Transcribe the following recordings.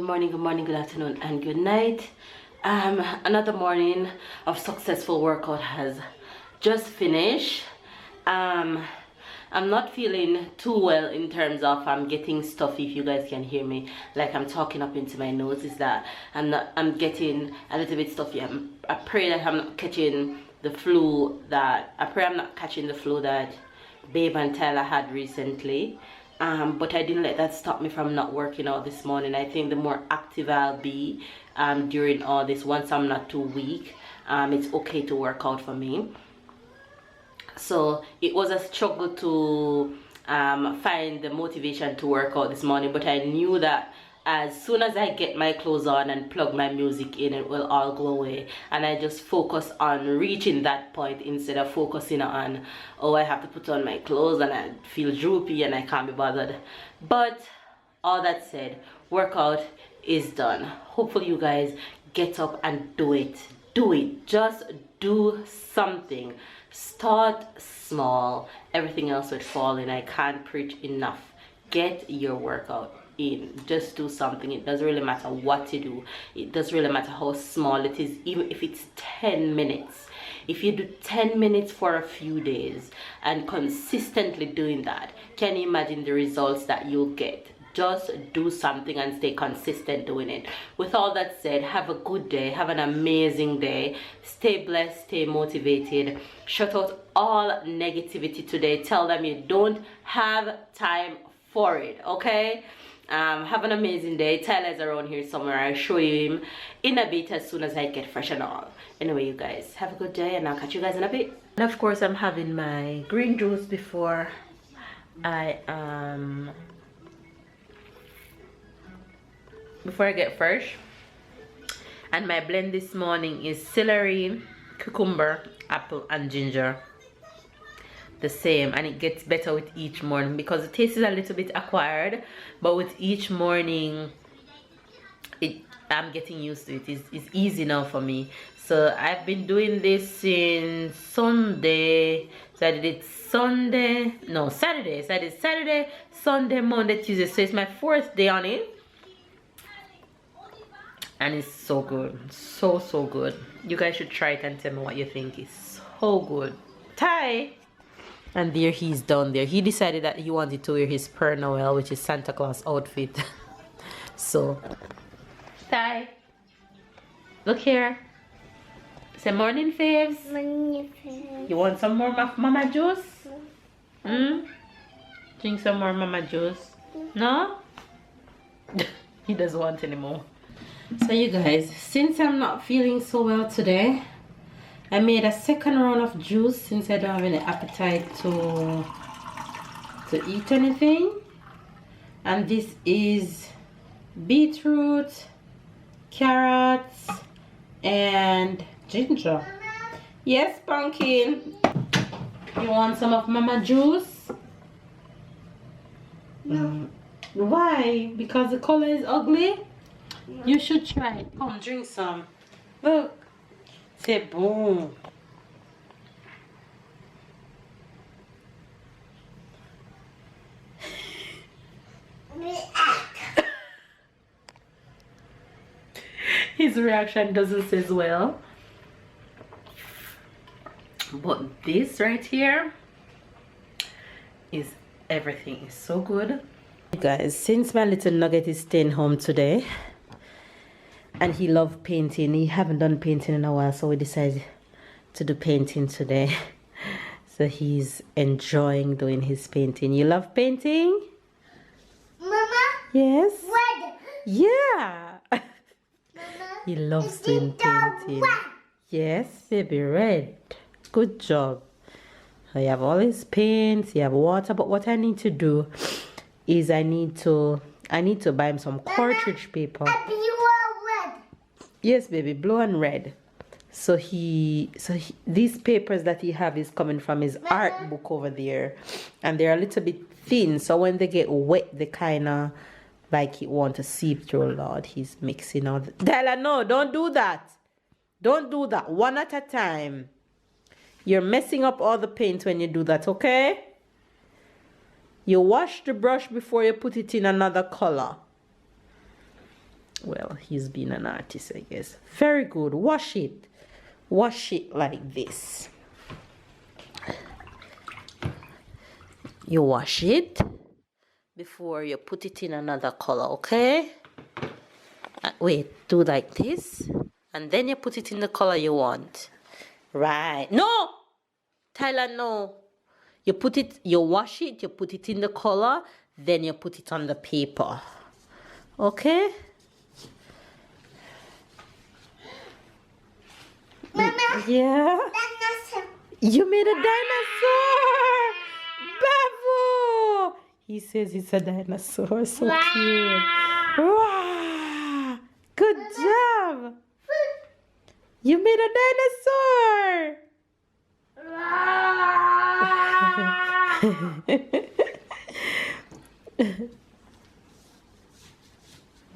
morning, good afternoon, and good night. Another morning of successful workout has just finished. I'm not feeling too well in terms of I'm getting stuffy. If you guys can hear me, like I'm talking up into my nose, is that I'm getting a little bit stuffy. I pray that I'm not catching the flu that Babe and Tyler had recently. But I didn't let that stop me from not working out this morning. I think the more active I'll be during all this, once I'm not too weak, it's okay to work out for me. So it was a struggle to find the motivation to work out this morning, but I knew that as soon as I get my clothes on and plug my music in, it will all go away, and I just focus on reaching that point instead of focusing on, oh, I have to put on my clothes and I feel droopy and I can't be bothered. But all that said, workout is done. Hopefully you guys get up and do it. Just do something. Start small, everything else will fall in. I can't preach enough. Get your workout in. Just do something. It doesn't really matter what you do. It doesn't really matter how small it is, even if it's 10 minutes. If you do 10 minutes for a few days and consistently doing that, can you imagine the results that you'll get? Just do something and stay consistent doing it. With all that said, have a good day. Have an amazing day. Stay blessed, stay motivated. Shut out all negativity today. Tell them you don't have time for it, okay? Have an amazing day. Tyler's around here somewhere. I'll show you him in a bit as soon as I get fresh and all. Anyway, you guys, have a good day and I'll catch you guys in a bit. And of course, I'm having my green juice before I get fresh. And my blend this morning is celery, cucumber, apple and ginger. The same, and it gets better with each morning because the taste is a little bit acquired, but with each morning I'm getting used to it. It's easy now for me. So I've been doing this since Sunday. So I did it Saturday. So I did Saturday, Sunday, Monday, Tuesday. So it's my 4th day on it, and it's so good, so good. You guys should try it and tell me what you think. It's so good. Ty. And there he's down there. He decided that he wanted to wear his Per Noel, which is Santa Claus outfit. So, Ty, look here. Say morning, faves. Morning, faves. You want some more mama juice? Drink some more mama juice. No? He doesn't want any more. So you guys, since I'm not feeling so well today, I made a second round of juice since I don't have any appetite to eat anything. And this is beetroot, carrots, and ginger. Yes, Pumpkin. You want some of mama juice? No. Why? Because the color is ugly? No. You should try it. Come, drink some. Look. Say boom. His reaction doesn't say well. But this right here is everything. Is so good. Guys, since my little nugget is staying home today, and he loved painting. He haven't done painting in a while, so we decided to do painting today. So he's enjoying doing his painting. You love painting? Mama? Yes? Red. Yeah. Mama? He loves doing painting. Yes, baby, red. Good job. So you have all his paints, you have water, but what I need to do is I need to buy him some cartridge paper. Yes, baby, blue and red. So these papers that he have is coming from his art book over there, and they're a little bit thin. So when they get wet, they kind of like he want to seep through. Lord, he's mixing all. Della, no, don't do that. Don't do that. One at a time. You're messing up all the paint when you do that. Okay? You wash the brush before you put it in another color. Well, he's been an artist, I guess. Very good. Wash it. Wash it like this. You wash it before you put it in another color, okay? Wait, do like this. And then you put it in the color you want. Right. No! Tyler, no. You put it, you wash it, you put it in the color, then you put it on the paper. Okay? Mama. Yeah? Dinosaur. You made a dinosaur! Bravo! He says it's a dinosaur. So cute. Wow! Good job! You made a dinosaur!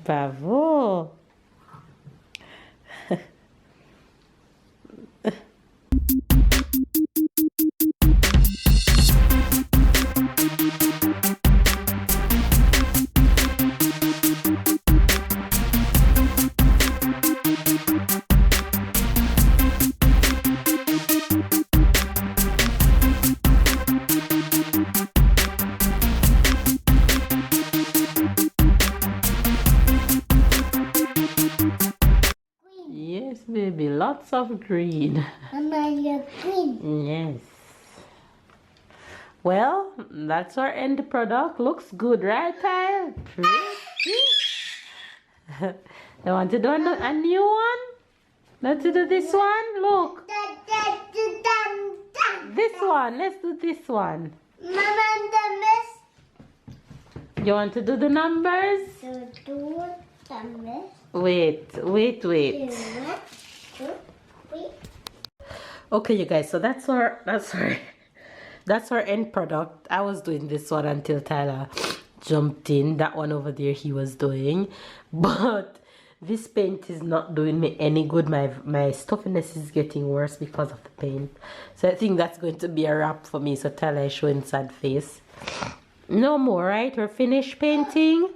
Bravo! Yes, baby, lots of green. Mama, you're green. Yes. Well, that's our end product. Looks good, right, Ty? You want to do a new one? Let's do this one. Look, this one. Let's do this one. Mama, the miss. You want to do the numbers? So do the miss. Wait. Okay, you guys. So that's our end product. I was doing this one until Tyler jumped in. That one over there he was doing, but this paint is not doing me any good. My stuffiness is getting worse because of the paint. So I think that's going to be a wrap for me. So Tyler is showing sad face. No more, right? We're finished painting.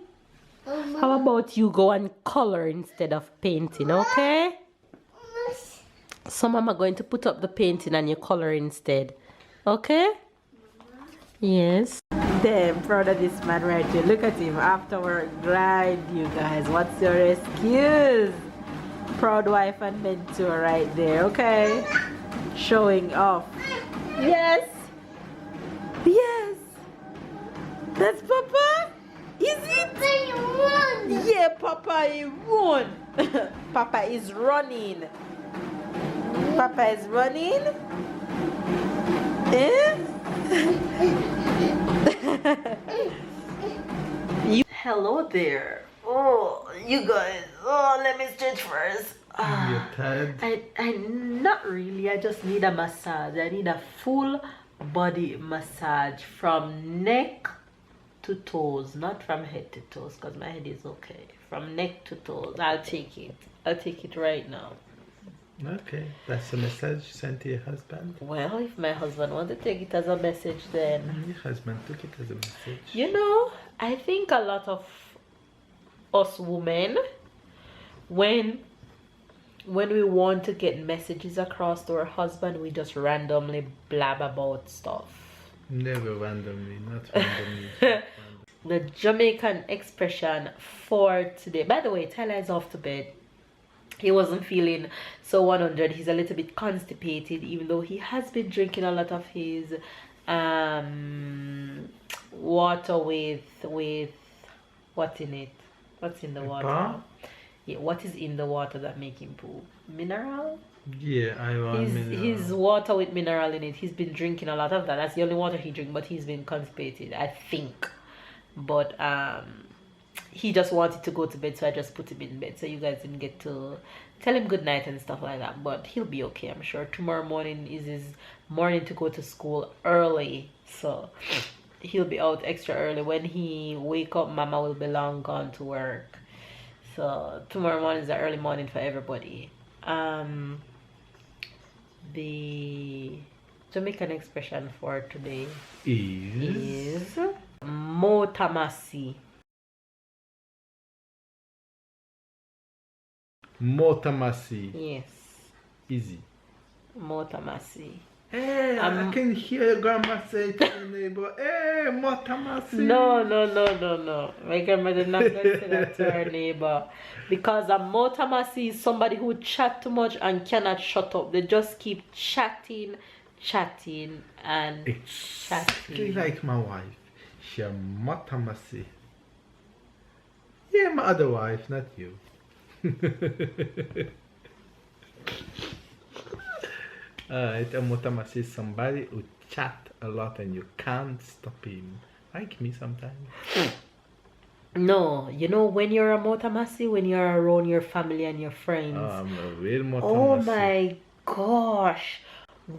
How about you go and color instead of painting, okay? So Mama going to put up the painting and you color instead. Okay? Yes. Damn, proud of this man right here. Look at him after work grind, you guys. What's your excuse? Proud wife and mentor right there, okay? Showing off. Yes. Yes. That's Papa? Is it? Yeah, Papa, he won. Papa is running. Papa is running. Eh? Hello there. Oh, you guys. Oh, let me stretch first. You're tired? I not really. I just need a massage. I need a full body massage from neck to toes, not from head to toes, because my head is okay. From neck to toes. I'll take it. I'll take it right now. Okay, that's a message sent to your husband? Well, if my husband wants to take it as a message, then... Your husband took it as a message. You know, I think a lot of us women, when we want to get messages across to our husband, we just randomly blab about stuff. Never randomly, not randomly. The Jamaican expression for today. By the way, Tyler is off to bed. He wasn't feeling so 100. He's a little bit constipated, even though he has been drinking a lot of his water with what's in it? What's in the water? Yeah, what is in the water that make him poop? Mineral? Yeah, I want mineral. His water with mineral in it. He's been drinking a lot of that. That's the only water he drinks, but he's been constipated, I think. But he just wanted to go to bed, so I just put him in bed so you guys didn't get to tell him good night and stuff like that. But he'll be okay, I'm sure. Tomorrow morning is his morning to go to school early, so he'll be out extra early. When he wake up, Mama will be long gone to work. So tomorrow morning is the early morning for everybody. The Jamaican expression for today is Mo Tamasi. Motamasi. Yes. Easy. Motamasi. Hey, I can hear your grandma say to the neighbor, hey, Motamasi. No. My grandmother not going to say that to her neighbor. Because a motamasi is somebody who chat too much and cannot shut up. They just keep chatting and Exactly chatting. like my wife. She a Motamasi. Yeah, my other wife, not you. Alright, a Motamasi is somebody who chat a lot and you can't stop him. Like me sometimes. No, you know when you're a motamasi, when you're around your family and your friends. I'm a real Motamasi. Oh my gosh.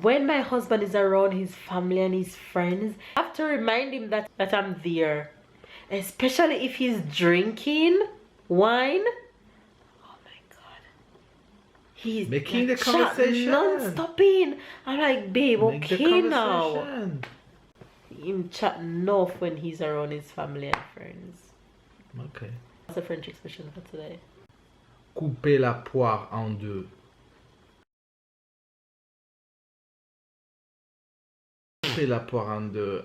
When my husband is around his family and his friends, I have to remind him that I'm there. Especially if he's drinking wine. Oh my god. He's Making the chat conversation. non-stopping. I'm like, babe, Make the okay now. conversation. Him chat enough when he's around his family and friends. Okay. What's the French expression for today? Couper la poire en deux. Couper la poire en deux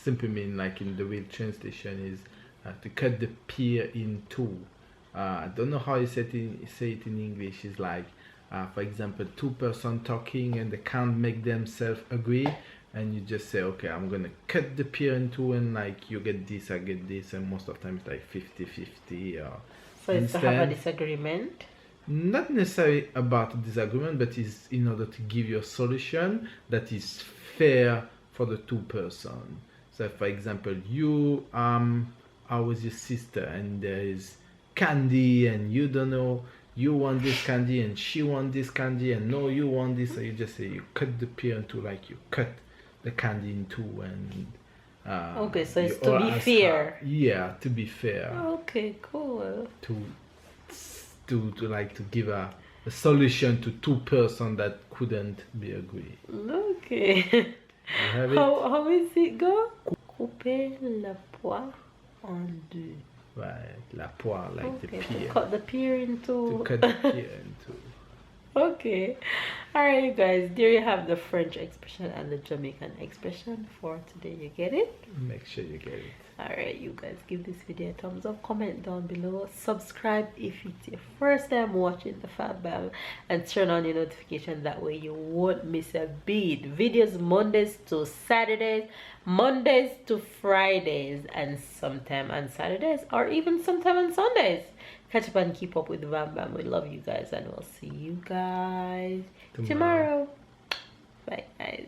simply mean, like in the real translation, is to cut the pear in two. I don't know how you say it in English. It's like, for example, two person talking and they can't make themselves agree, and you just say, okay, I'm gonna cut the pear in two, and like you get this, I get this, and most of the time it's like 50-50. So it's to have a disagreement? Not necessarily about a disagreement, but it's in order to give you a solution that is fair for the two person. So for example, you are with your sister and there is candy and you don't know, you want this candy and she want this candy, and no, you want this, so you just say you cut the pear into, like you cut the candy in two, and okay, so it's to be fair. Yeah, to be fair. Okay, cool. To like to give a solution to two person that couldn't be agreed. Okay. You have it? How is it go? Couper la poire en deux. Right, la poire, like Okay, the to pear. cut the pear into. To cut the pear into. Okay. Alright, you guys, there you have the French expression and the Jamaican expression for today. You get it? Make sure you get it. Alright, you guys, give this video a thumbs up, comment down below, subscribe if it's your first time watching the Fab Bam, and turn on your notification, that way you won't miss a beat. Videos Mondays to Saturdays, Mondays to Fridays, and sometime on Saturdays, or even sometime on Sundays. Catch up and keep up with the Bam Bam. We love you guys, and we'll see you guys tomorrow. Bye guys.